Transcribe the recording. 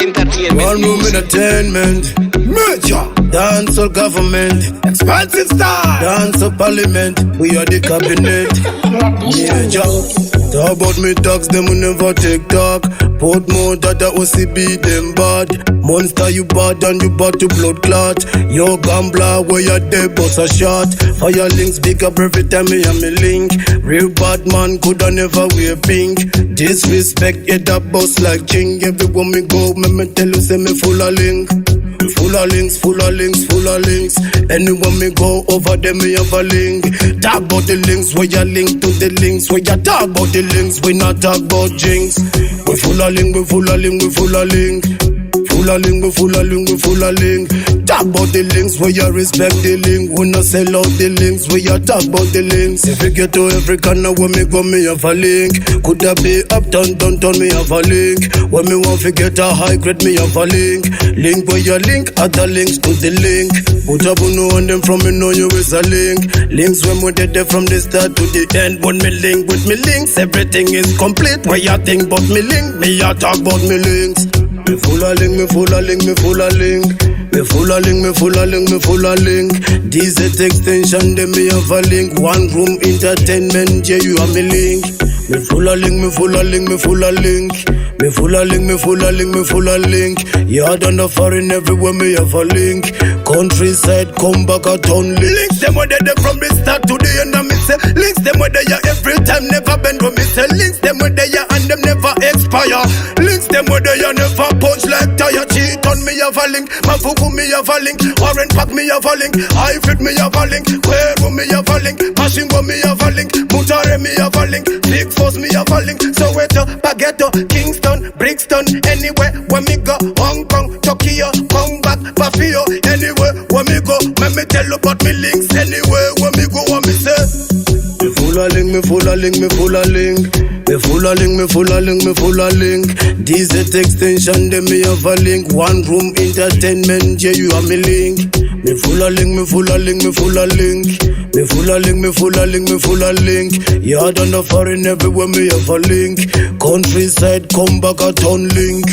entertainment. One room entertainment. Major dancehall government. Expansive style. Dancehall parliament. We are the cabinet. Major. Talk about me dogs, them will never take talk. Put more that the OCB, them bad. Monster, you bad and you bad to blood clot. Yo, gambler, where you dead, boss a shot. Fire links, big up every time me and me link. Real bad man coulda never wear pink. Disrespect, yeah, that boss like king. Everywhere me go, me tell you, say me full of link. Full of links, full of links, full of links. Anywhere me go, over them me have a link. Talk about the links, where you link to the links. Where you talk about the links, we not talk about jinx. We full of link, we full of link, we full of link. Full of link, we full of link, we full of link. Talk about the links, where you respect the link. We not sell out the links, where you talk about the links. If you get to every corner, where me go, me have a link. Coulda be uptown, downtown, me have a link. When me want to get a high grade, me have a link. Link where you link, other links to the link. Put up no on them from me know you is a link. Links when we did there from the start to the end. When me link with me links, everything is complete. Where you think but me link, me a talk about me links. Me full of link, me full of link, me full of link. Me full of link, me full of link, me full of link. DZ extension, them me have a link. One room entertainment, yeah you have me link. Me full of link, me full of link, me full of link. Me full of link, me full of link, me full of link. Yard and the foreign everywhere me have a link. Countryside, come back a town link. Links them where they from the start to the end of me say. Links them where they are every time, never bend when me say. Links them where they are and them never expire. Links them where they are never punch like tire. Cheat on me have a link, Mafuku me have a link, Warren Pack me have a link, I fit me have a link, Quero me have a link, Mashingo me have a link, Mutare me have a link, Big Force me have a link, Soweto, Baguetto, Kingston, Brixton, anywhere when me go, Hong Kong, Tokyo, come back, Bafio, anywhere when me go, let me tell you about me links, anywhere when me go, what me say. Me full of link, me full of link, me full of link. Me full of link, me full of link, me full of link. DZ extension, them me have a link. One room entertainment, yeah you have me link. Me full of link, me full of link, me full of link. Me full of link, me full of link, me full of link. Yard and the foreign everywhere me have a link. Countryside, come back a town link.